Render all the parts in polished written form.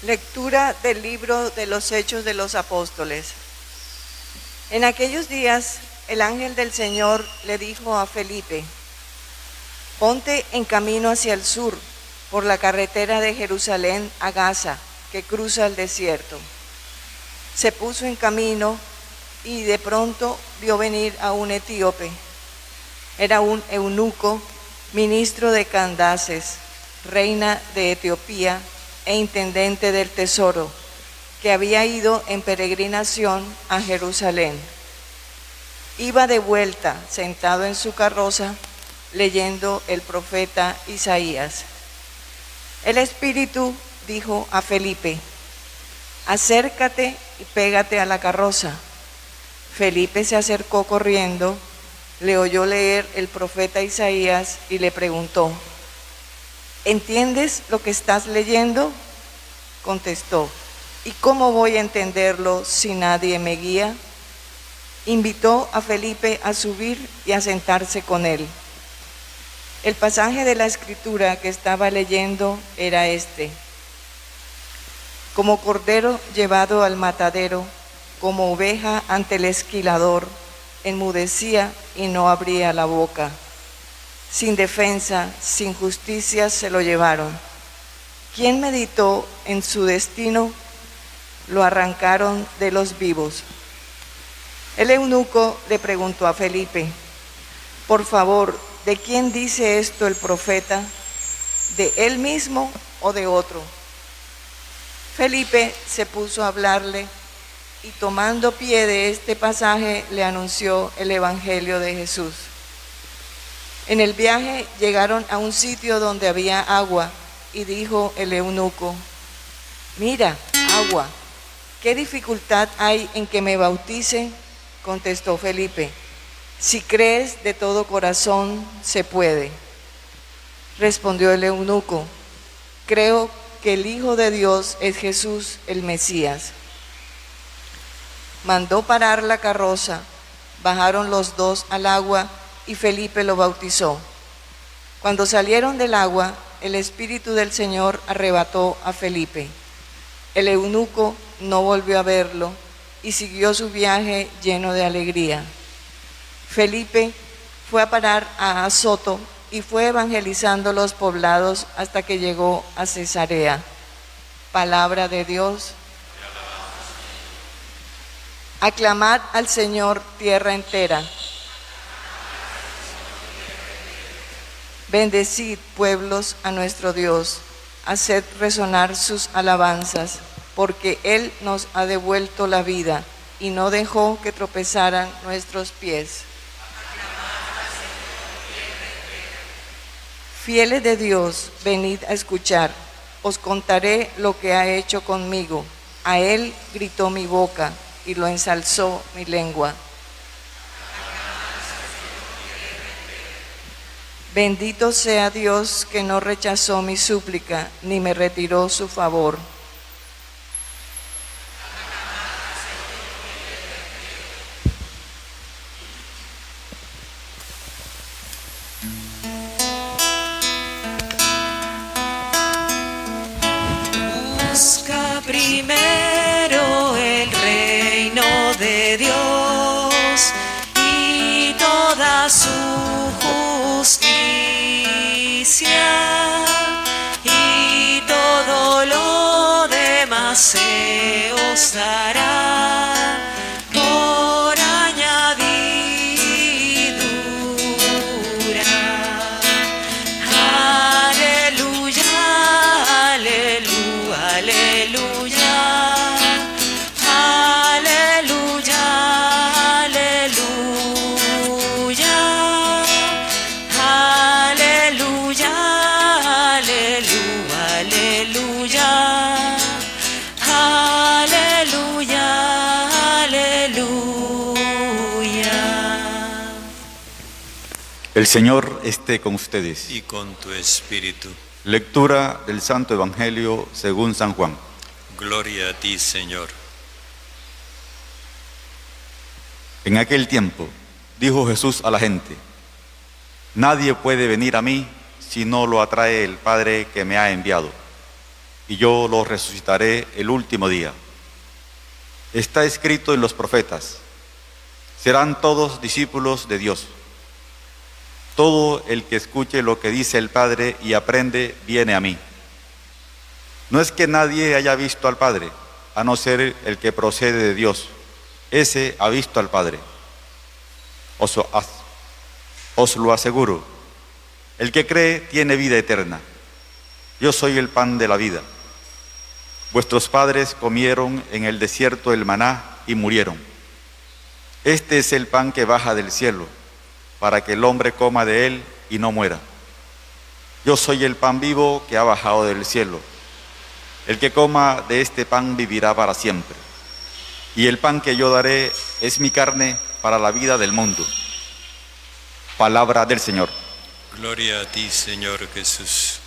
Lectura del libro de los Hechos de los Apóstoles. En aquellos días, el ángel del Señor le dijo a Felipe: ponte en camino hacia el sur, por la carretera de Jerusalén a Gaza, que cruza el desierto. Se puso en camino y de pronto vio venir a un etíope. Era un eunuco, ministro de Candaces, reina de Etiopía, e intendente del tesoro, que había ido en peregrinación a Jerusalén. Iba de vuelta, sentado en su carroza, leyendo el profeta Isaías. El Espíritu dijo a Felipe: acércate y pégate a la carroza. Felipe se acercó corriendo, le oyó leer el profeta Isaías y le preguntó: ¿entiendes lo que estás leyendo? Contestó: ¿y cómo voy a entenderlo si nadie me guía? Invitó a Felipe a subir y a sentarse con él. El pasaje de la escritura que estaba leyendo era este: como cordero llevado al matadero, como oveja ante el esquilador, enmudecía y no abría la boca. Sin defensa, sin justicia se lo llevaron. ¿Quién meditó en su destino? Lo arrancaron de los vivos. El eunuco le preguntó a Felipe: por favor, ¿de quién dice esto el profeta? ¿De él mismo o de otro? Felipe se puso a hablarle y, tomando pie de este pasaje, le anunció el evangelio de Jesús. En el viaje llegaron a un sitio donde había agua y dijo el eunuco: mira, agua, ¿qué dificultad hay en que me bautice? Contestó Felipe: si crees de todo corazón, se puede. Respondió el eunuco: creo que el Hijo de Dios es Jesús, el Mesías. Mandó parar la carroza, bajaron los dos al agua y Felipe lo bautizó. Cuando salieron del agua, el Espíritu del Señor arrebató a Felipe. El eunuco no volvió a verlo y siguió su viaje lleno de alegría. Felipe fue a parar a Azoto y fue evangelizando los poblados hasta que llegó a Cesarea. Palabra de Dios. Aclamad al Señor, tierra entera. Bendecid, pueblos, a nuestro Dios. Haced resonar sus alabanzas, porque Él nos ha devuelto la vida y no dejó que tropezaran nuestros pies. Fieles de Dios, venid a escuchar. Os contaré lo que ha hecho conmigo. A Él gritó mi boca y lo ensalzó mi lengua. Bendito sea Dios, que no rechazó mi súplica ni me retiró su favor. Busca primero el reino de Dios y toda su justicia, y todo lo demás se os dará por añadidura. Aleluya, aleluya, aleluya, aleluya, aleluya, aleluya, aleluya, aleluya, aleluya. El Señor esté con ustedes. Y con tu espíritu. Lectura del Santo Evangelio según San Juan. Gloria a ti, Señor. En aquel tiempo dijo Jesús a la gente: nadie puede venir a mí si no lo atrae el Padre que me ha enviado. y yo los resucitaré el último día. Está escrito en los profetas: serán todos discípulos de Dios. Todo el que escuche lo que dice el Padre y aprende, viene a mí. No es que nadie haya visto al Padre, a no ser el que procede de Dios. Ese ha visto al Padre. Os lo aseguro, el que cree tiene vida eterna. Yo soy el pan de la vida. Vuestros padres comieron en el desierto el maná y murieron. Este es el pan que baja del cielo, para que el hombre coma de él y no muera. Yo soy el pan vivo que ha bajado del cielo. El que coma de este pan vivirá para siempre. Y el pan que yo daré es mi carne para la vida del mundo. Palabra del Señor. Gloria a ti, Señor Jesús.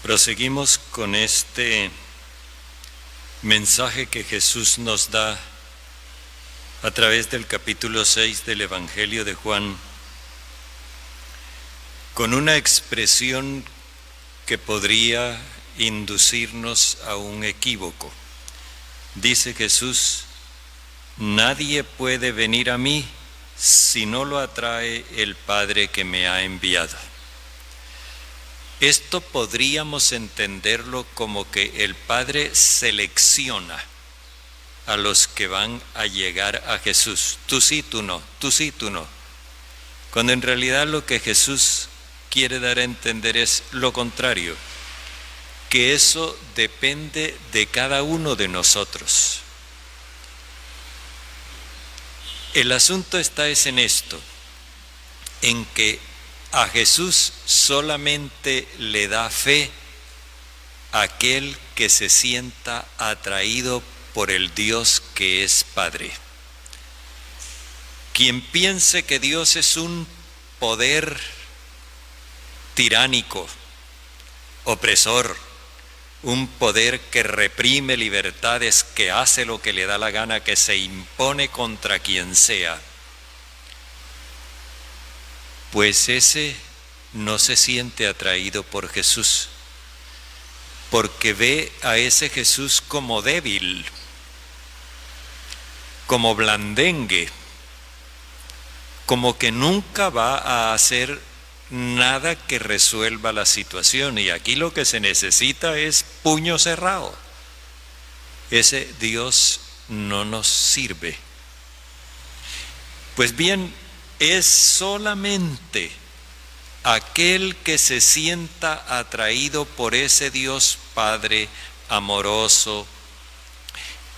Proseguimos con este mensaje que Jesús nos da a través del capítulo 6 del Evangelio de Juan, con una expresión que podría inducirnos a un equívoco. Dice Jesús: nadie puede venir a mí si no lo atrae el Padre que me ha enviado. Esto podríamos entenderlo como que el Padre selecciona a los que van a llegar a Jesús. Tú sí, tú no, tú sí, tú no. Cuando en realidad lo que Jesús quiere dar a entender es lo contrario, que eso depende de cada uno de nosotros. El asunto está en esto, en que a Jesús solamente le da fe aquel que se sienta atraído por el Dios que es Padre. Quien piense que Dios es un poder tiránico, opresor, un poder que reprime libertades, que hace lo que le da la gana, que se impone contra quien sea, pues ese no se siente atraído por Jesús, porque ve a ese Jesús como débil, como blandengue, como que nunca va a hacer nada que resuelva la situación. Y aquí lo que se necesita es puño cerrado. Ese Dios no nos sirve. Pues bien, es solamente aquel que se sienta atraído por ese Dios Padre amoroso,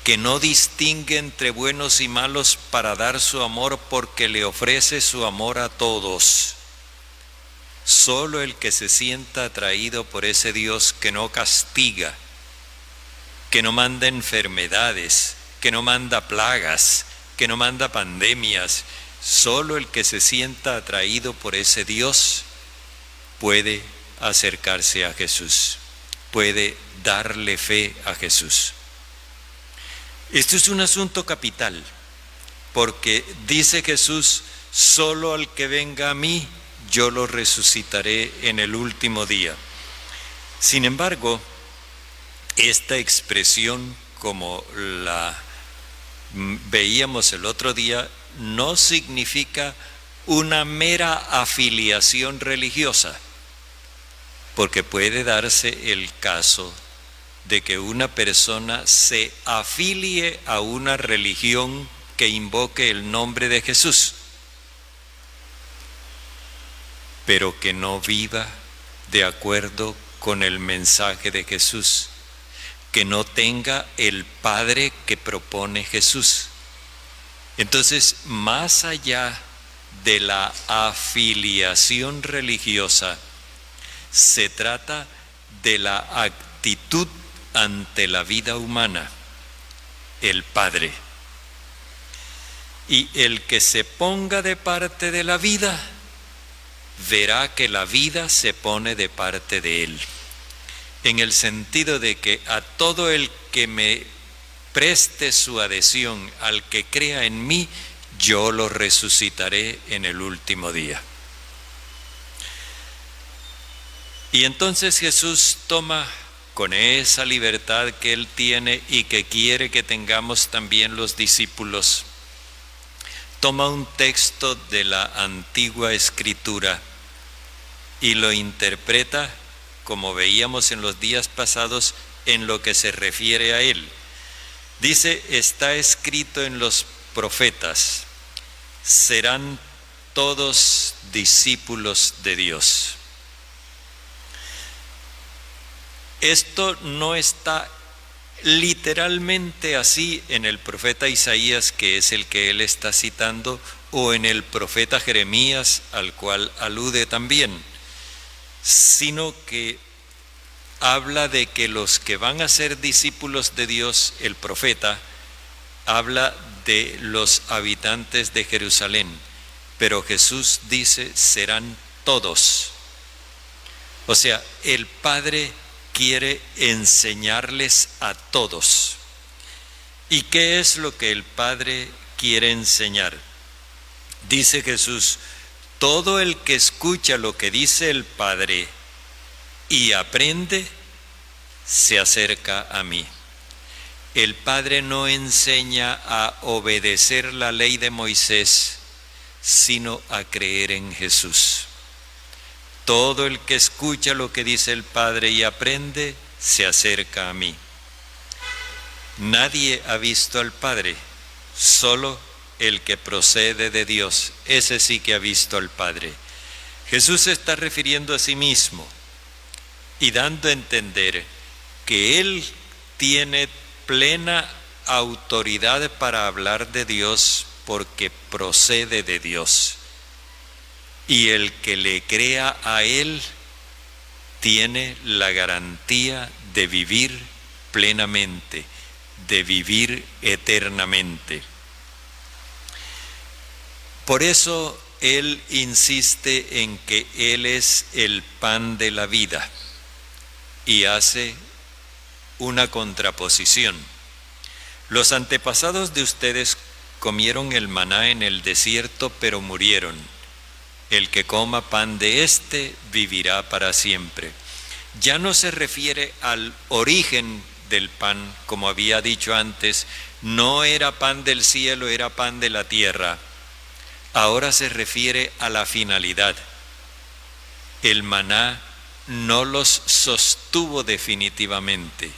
que no distingue entre buenos y malos para dar su amor, porque le ofrece su amor a todos. Solo el que se sienta atraído por ese Dios que no castiga, que no manda enfermedades, que no manda plagas, que no manda pandemias, solo el que se sienta atraído por ese Dios puede acercarse a Jesús, puede darle fe a Jesús. Esto es un asunto capital, porque dice Jesús: solo al que venga a mí, yo lo resucitaré en el último día. Sin embargo, esta expresión, como la veíamos el otro día, no significa una mera afiliación religiosa, porque puede darse el caso de que una persona se afilie a una religión que invoque el nombre de Jesús, pero que no viva de acuerdo con el mensaje de Jesús, que no tenga el Padre que propone Jesús. Entonces, más allá de la afiliación religiosa, se trata de la actitud ante la vida humana, el Padre. Y el que se ponga de parte de la vida, verá que la vida se pone de parte de él. en el sentido de que a todo el que me preste su adhesión, al que crea en mí, yo lo resucitaré en el último día. Y entonces Jesús toma, con esa libertad que Él tiene y que quiere que tengamos también los discípulos, toma un texto de la antigua Escritura y lo interpreta, como veíamos en los días pasados, en lo que se refiere a Él. Dice, está escrito en los profetas, serán todos discípulos de Dios. Esto no está literalmente así en el profeta Isaías, que es el que él está citando, o en el profeta Jeremías, al cual alude también, sino que habla de que los que van a ser discípulos de Dios, el profeta, habla de los habitantes de Jerusalén, pero Jesús dice, serán todos. O sea, el Padre quiere enseñarles a todos. ¿Y qué es lo que el Padre quiere enseñar? Dice Jesús, todo el que escucha lo que dice el Padre y aprende, se acerca a mí. El Padre no enseña a obedecer la ley de Moisés, sino a creer en Jesús. Todo el que escucha lo que dice el Padre y aprende, se acerca a mí. Nadie ha visto al Padre, solo el que procede de Dios, ese sí que ha visto al Padre. Jesús se está refiriendo a sí mismo y dando a entender que Él tiene plena autoridad para hablar de Dios porque procede de Dios. Y el que le crea a Él tiene la garantía de vivir plenamente, de vivir eternamente. Por eso Él insiste en que Él es el pan de la vida y hace una contraposición. Los antepasados de ustedes comieron el maná en el desierto, pero murieron. El que coma pan de éste vivirá para siempre. Ya no se refiere al origen del pan, como había dicho antes, no era pan del cielo, era pan de la tierra. Ahora se refiere a la finalidad. El maná no los sostuvo definitivamente.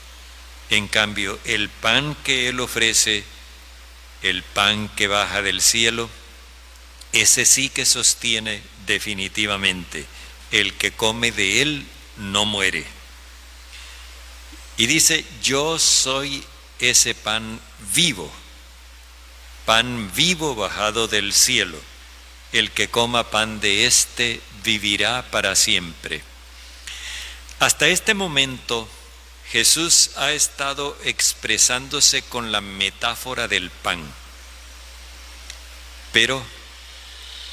En cambio, el pan que Él ofrece, el pan que baja del cielo, ese sí que sostiene definitivamente. El que come de Él no muere. Y dice, yo soy ese pan vivo bajado del cielo. El que coma pan de éste vivirá para siempre. Hasta este momento, Jesús ha estado expresándose con la metáfora del pan, pero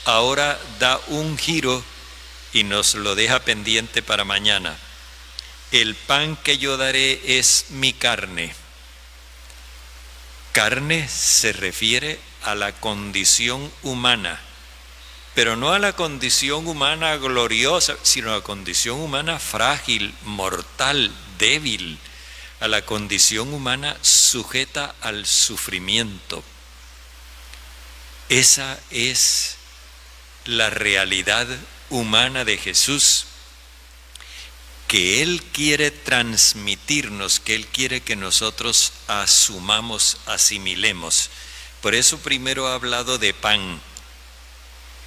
ahora da un giro y nos lo deja pendiente para mañana. El pan que yo daré es mi carne. Carne se refiere a la condición humana, pero no a la condición humana gloriosa, sino a la condición humana frágil, mortal, débil, a la condición humana sujeta al sufrimiento. Esa es la realidad humana de Jesús, que Él quiere transmitirnos, que Él quiere que nosotros asumamos, asimilemos. Por eso primero ha hablado de pan,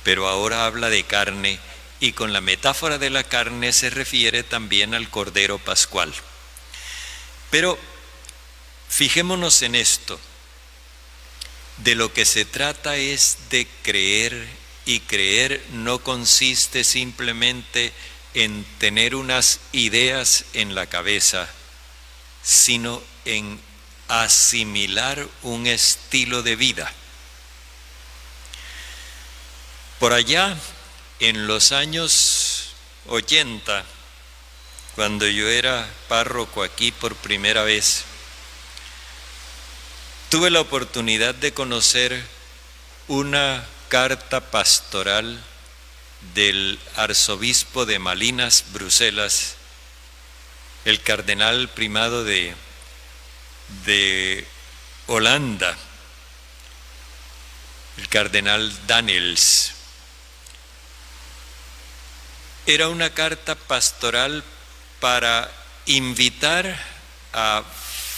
pero ahora habla de carne, y con la metáfora de la carne se refiere también al Cordero Pascual. Pero fijémonos en esto, de lo que se trata es de creer, y creer no consiste simplemente en tener unas ideas en la cabeza, sino en asimilar un estilo de vida. Por allá, en los años 80, cuando yo era párroco aquí por primera vez, tuve la oportunidad de conocer una carta pastoral del arzobispo de Malinas, Bruselas, el cardenal primado de Holanda, el cardenal Daniels. Era una carta pastoral para invitar a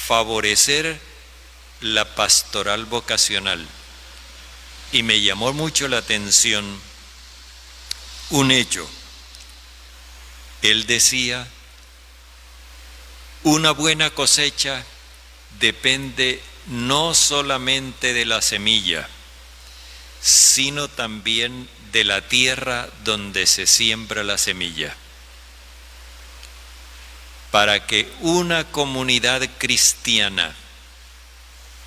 favorecer la pastoral vocacional. Y me llamó mucho la atención un hecho. Él decía, una buena cosecha depende no solamente de la semilla, sino también de la tierra donde se siembra la semilla. Para que una comunidad cristiana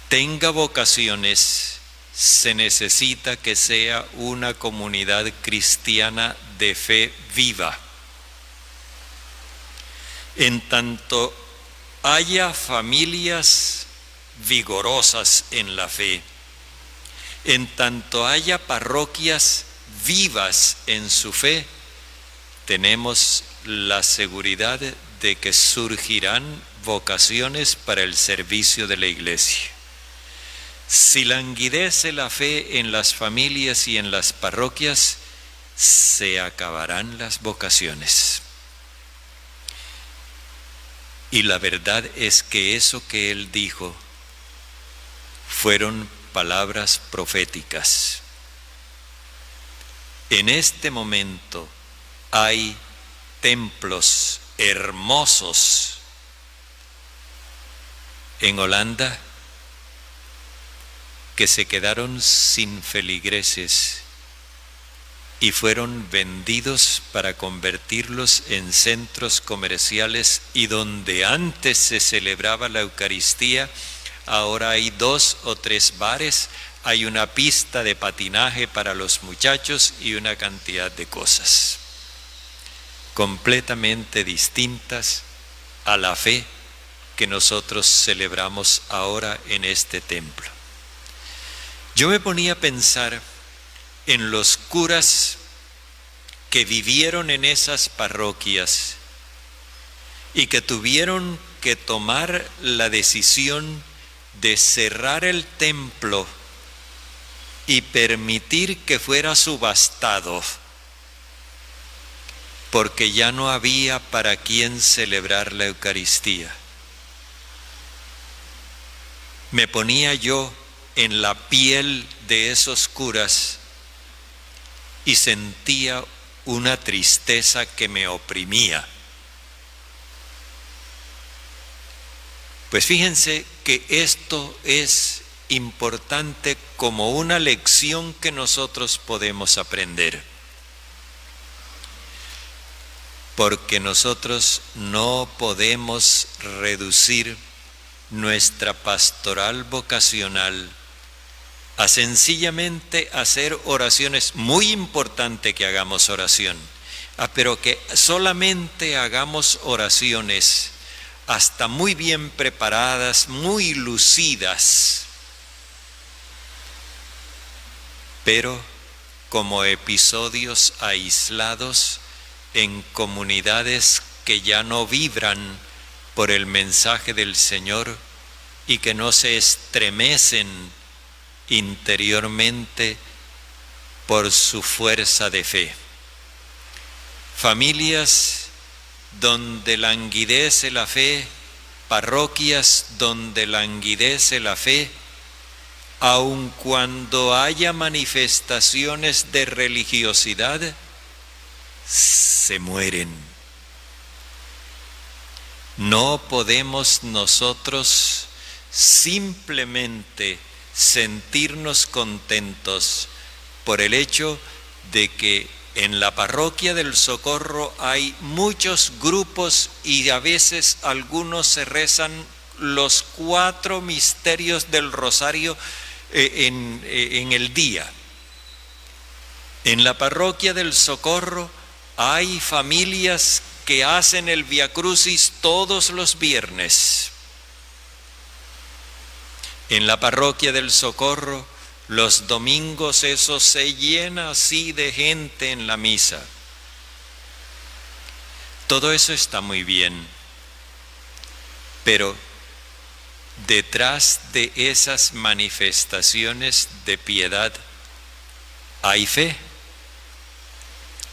tenga vocaciones, se necesita que sea una comunidad cristiana de fe viva. En tanto haya familias vigorosas en la fe, en tanto haya parroquias vivas en su fe, tenemos la seguridad de que surgirán vocaciones para el servicio de la iglesia. Si languidece la fe en las familias y en las parroquias, se acabarán las vocaciones. Y la verdad es que eso que él dijo fueron palabras proféticas. En este momento hay templos hermosos en Holanda que se quedaron sin feligreses y fueron vendidos para convertirlos en centros comerciales, y donde antes se celebraba la Eucaristía, ahora hay 2 o 3 bares, hay una pista de patinaje para los muchachos y una cantidad de cosas completamente distintas a la fe que nosotros celebramos ahora en este templo. Yo me ponía a pensar en los curas que vivieron en esas parroquias y que tuvieron que tomar la decisión de cerrar el templo y permitir que fuera subastado, porque ya no había para quién celebrar la Eucaristía. Me ponía yo en la piel de esos curas y sentía una tristeza que me oprimía. Pues fíjense que esto es importante como una lección que nosotros podemos aprender, porque nosotros no podemos reducir nuestra pastoral vocacional a sencillamente hacer oraciones. Muy importante que hagamos oración, pero que solamente hagamos oraciones hasta muy bien preparadas, muy lucidas, pero como episodios aislados en comunidades que ya no vibran por el mensaje del Señor y que no se estremecen interiormente por su fuerza de fe. Familias donde languidece la fe, parroquias donde languidece la fe, aun cuando haya manifestaciones de religiosidad, se mueren. No podemos nosotros simplemente sentirnos contentos por el hecho de que en la parroquia del Socorro hay muchos grupos y a veces algunos se rezan los 4 misterios del rosario en el día. En la parroquia del Socorro hay familias que hacen el Vía Crucis todos los viernes. En la parroquia del Socorro, los domingos eso se llena así de gente en la misa. Todo eso está muy bien, pero detrás de esas manifestaciones de piedad hay fe.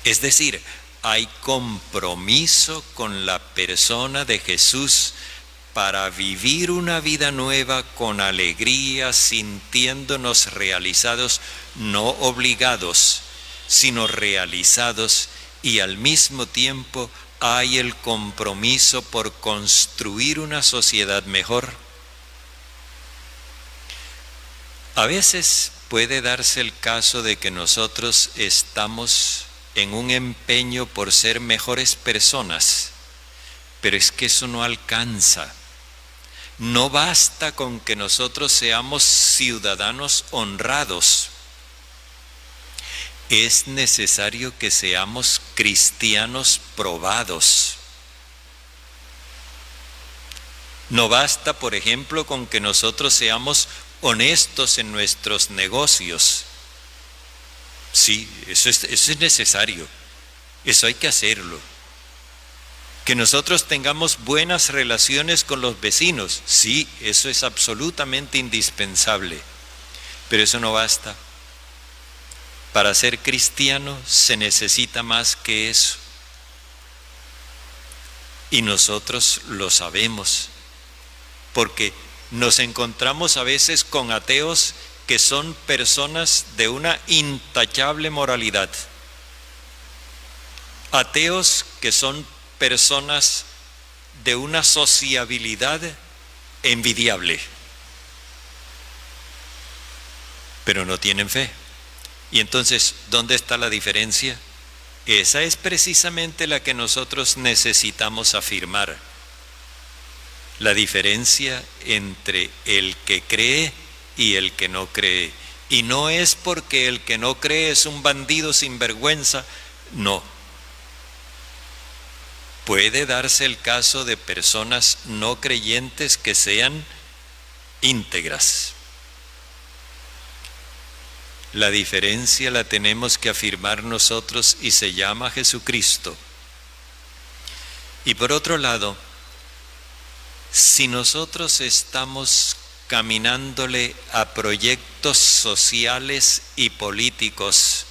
Es decir, hay compromiso con la persona de Jesús para vivir una vida nueva con alegría, sintiéndonos realizados, no obligados, sino realizados, y al mismo tiempo hay el compromiso por construir una sociedad mejor. A veces puede darse el caso de que nosotros estamos en un empeño por ser mejores personas, pero es que eso no alcanza. No basta con que nosotros seamos ciudadanos honrados. Es necesario que seamos cristianos probados. No basta, por ejemplo, con que nosotros seamos honestos en nuestros negocios. Sí, eso es necesario. Eso hay que hacerlo. Que nosotros tengamos buenas relaciones con los vecinos. Sí, eso es absolutamente indispensable. Pero eso no basta. Para ser cristiano se necesita más que eso. Y nosotros lo sabemos. Porque nos encontramos a veces con ateos que son personas de una intachable moralidad. Ateos que son personas de una sociabilidad envidiable, pero no tienen fe. Y entonces, ¿dónde está la diferencia? Esa es precisamente la que nosotros necesitamos afirmar. La diferencia entre el que cree y el que no cree. Y no es porque el que no cree es un bandido sin vergüenza, no. Puede darse el caso de personas no creyentes que sean íntegras. La diferencia la tenemos que afirmar nosotros y se llama Jesucristo. Y por otro lado, si nosotros estamos caminándole a proyectos sociales y políticos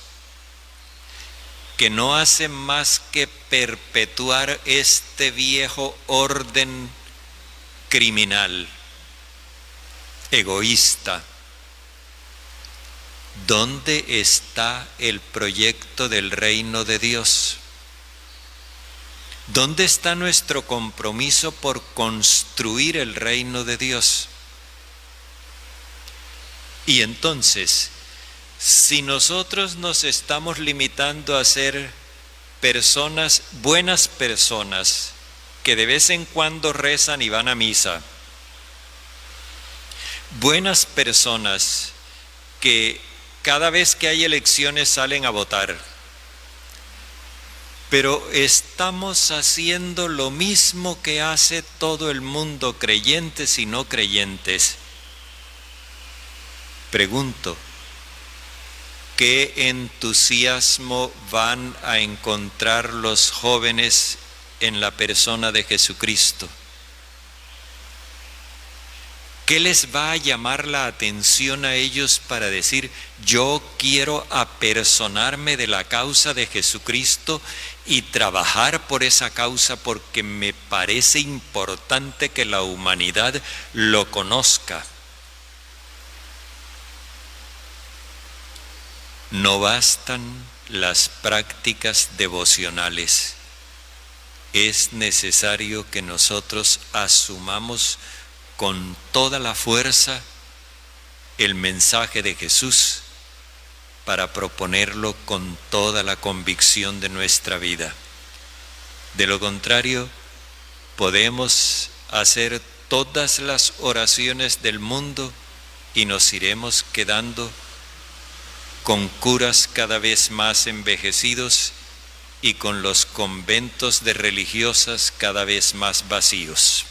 que no hacen más que perpetuar este viejo orden criminal, egoísta, ¿dónde está el proyecto del reino de Dios? ¿Dónde está nuestro compromiso por construir el reino de Dios? Y entonces, si nosotros nos estamos limitando a ser personas, buenas personas, que de vez en cuando rezan y van a misa, buenas personas que cada vez que hay elecciones salen a votar, pero estamos haciendo lo mismo que hace todo el mundo, creyentes y no creyentes. Pregunto, ¿qué entusiasmo van a encontrar los jóvenes en la persona de Jesucristo? ¿Qué les va a llamar la atención a ellos para decir, yo quiero apersonarme de la causa de Jesucristo y trabajar por esa causa porque me parece importante que la humanidad lo conozca? No bastan las prácticas devocionales. Es necesario que nosotros asumamos con toda la fuerza el mensaje de Jesús para proponerlo con toda la convicción de nuestra vida. De lo contrario, podemos hacer todas las oraciones del mundo y nos iremos quedando con curas cada vez más envejecidos y con los conventos de religiosas cada vez más vacíos.